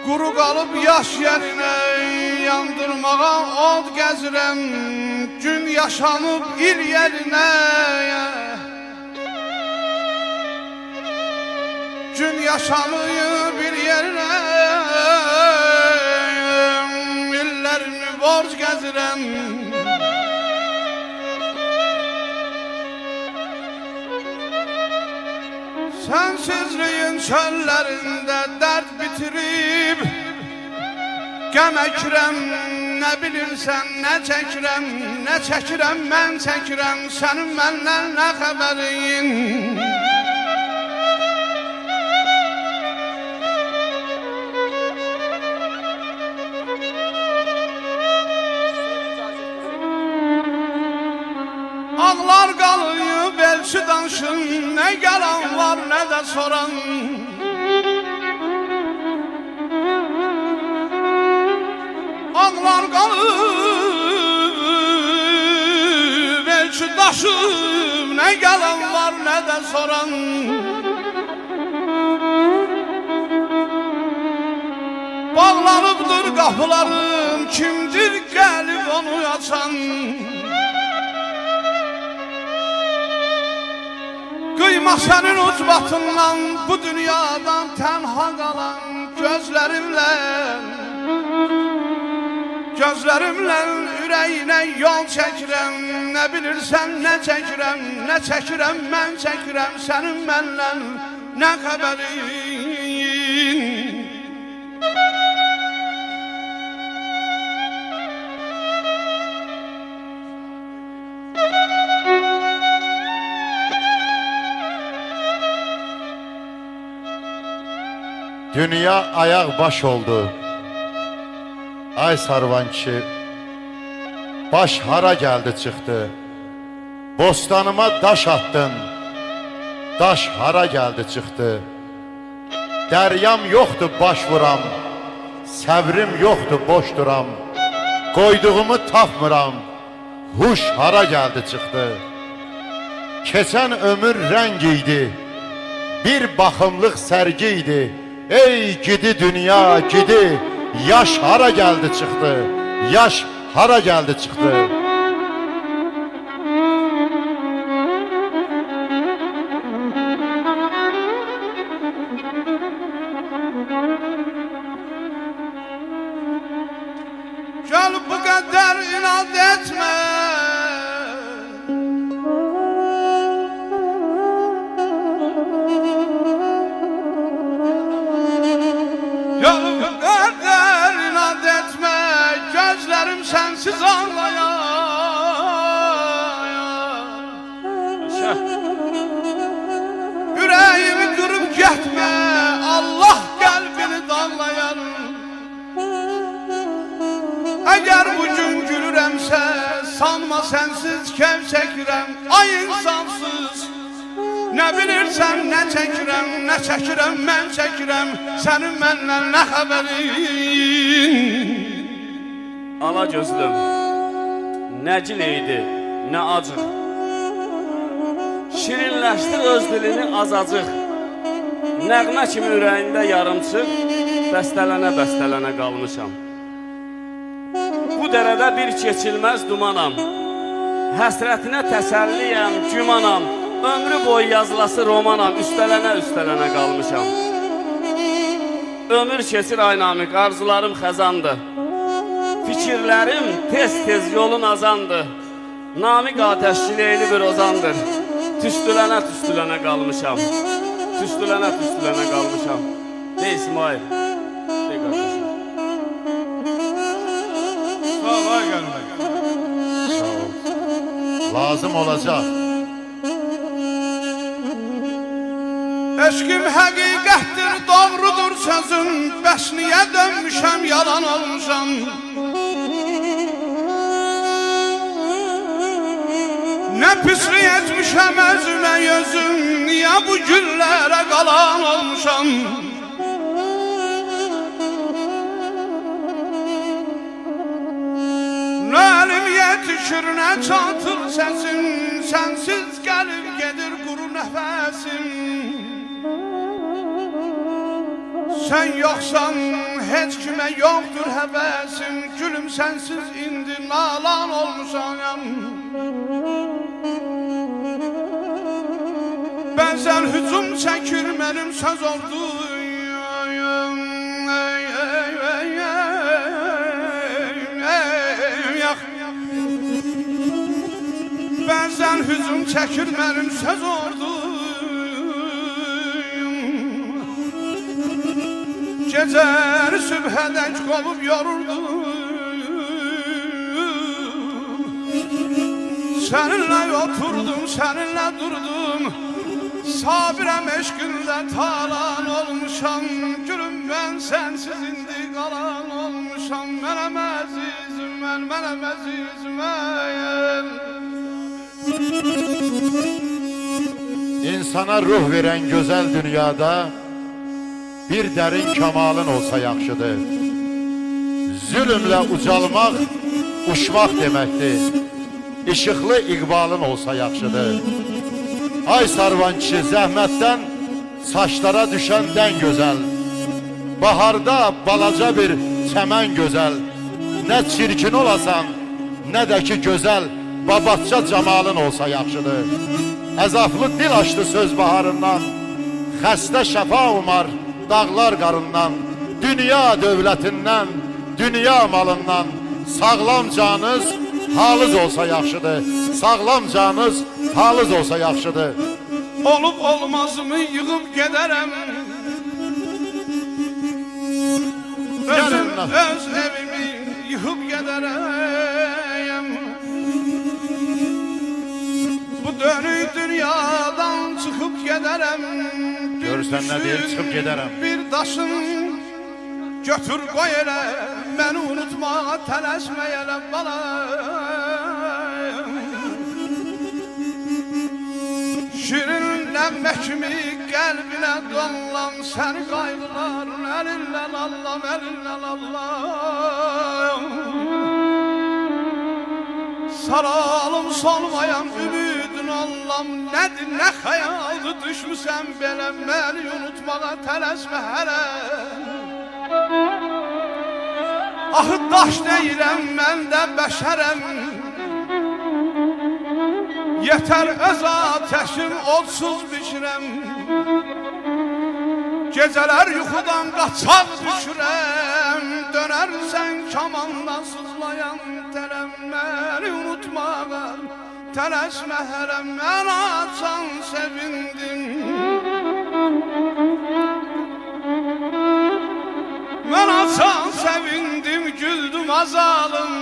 Quru qalıb yaş yerinə yandırmağa od gəzirəm. Gün yaşanıb il yerinə, gün yaşanıb il yerinə, illərimi borc gəzirəm. Sensizliğin çöllerinde dert bitirip gəm əkirəm, nə bilirsən, nə çəkirəm, nə çəkirəm, mən çəkirəm, sənin məndən nə xəbərin? Ağlar qalıyıb elçi danışın, nə gələn var, nə də soran. Ağlar qalıb elçi daşıb, nə gələn var, nə də soran. Bağlanıbdır qapılarım, kimdir gəlib onu açan. Qıyma sənin ucbatından, bu dünyadan tənha qalan gözlərimlə, gözlərimlə ürəyinə yol çəkirəm. Nə bilirsən, nə çəkirəm, nə çəkirəm, mən çəkirəm, sənin məndən nə xəbərin? Dünya ayaq baş oldu. Ay Sarvan kişi, baş hara gəldi çıxdı. Bostanıma daş attın, daş hara gəldi çıxdı. Dəryam yoxdur baş vuram, səbrim yoxdur boş duram. Qoyduğumu tapmıram, huş hara gəldi çıxdı. Keçən ömür rəng idi, bir baxımlıq sərgi idi. Ey gidi dünya gidi, yaş hara gəldi çıxdı, yaş hara gəldi çıxdı. Gəl bu qədər inad etmə, gəl bu qədər inad etmə, gözlərim sənsiz ağlayar. Ürəyimi qırıb getmə, Allah qəlbini danlayar. Əgər bugün gülürəmsə, sanma sənsiz kəv çəkirəm. Ay insansız, nə bilirsən, nə çəkirəm, nə çəkirəm, mən çəkirəm, sənin məndən nə xəbərin? Ala gözlüm, nə cileydi, nə acıq. Şirinləşdir öz dilini azacıq. Nəğmə kimi ürəyində yarımçıq, bəstələnə qalmışam. Bu dərədə bir keçilməz dumanam, həsrətinə təsəlliyəm, gümanam. Ömrü boyu yazılası romanam, üstələnə qalmışam. Ömür keçir ay Namik, arzularım xəzandır. Fikirlərim tez yolun azandır. Namik atəşçileyli bir ozandır. Tüstülənə qalmışam. Tüstülənə qalmışam. Dey İsmail, dey qardaşım. Sağ ol, ay gəlmək. Sağ ol. Lazım olacaq. Eşkim həqiqətdir, doğrudur sözün, bəs niyə dönmüşəm, yalan olmuşam. Nə pislik etmişəm özümə gözüm, niyə bu güllərə qalan olmuşam. Nə əlim yetişir, nə çatır səsin, sənsiz gəlib gedir quru nəfəsim. Sen yoksan heç kimə yoxdur həvəsim. Gülüm sensiz indi nalan olmuşam. Bəzən hücum çəkir mənim söz orduyum. Bəzən hücum çəkir mənim söz orduyum. Gecəni sübhədək qolub yorurdum. Səninlə oturdum, səninlə durdum. Sabirəm eşqində talan olmuşam. Gülüm mən sensiz indi qalan olmuşam. Mənəm əzizim mən, mənəm əzizim mən. İnsana ruh veren güzel dünyada bir derin kamalın olsa yaxşıdır. Zulümle ucalmaq, uçmaq deməkdir. Işıqlı iqbalın olsa yaxşıdır. Ay sarvan kişi zəhmətdən saçlara düşən dən gözəl. Baharda balaca bir çəmən gözəl. Nə çirkin olasan, nə də ki gözəl, babatça camalın olsa yaxşıdır. Əzaflı dil açdı söz baharından, xəstə şəfa umar dağlar qarından, dünya dövlətindən, dünya malından, sağlam canınız halız olsa yaxşıdır. Sağlam canınız halız olsa yaxşıdır. Olub olmazımı yığıb gedərəm. Öz evimi yığıb gedərəm. Bu dönük dünyadan çıxıb gedərəm. Görürsən nə deyir, çıxıb gedərəm. Bir daşın götür qoy elə, məni unutmağa tələsmə elə balam. Şirinlənmə kimi qəlbinə donlam, səni qayğıların əlinlə allam, əlinlə allam. Saralım solmayan ümidin allam, nədir nə xəyaldı düşmüsən belə, məni unutmağa tələsmə hələ. Ahı daş deyiləm, mən də bəşərəm. Yetər öz ateşim odsuz bişirəm. Gecələr yuxudan qaçaq düşürəm. Dönərsən kamandan sızlayan tələm, məni unutmağa tələsmə hərəm. Mən açan sevindim, mən açan sevindim, güldüm azalım.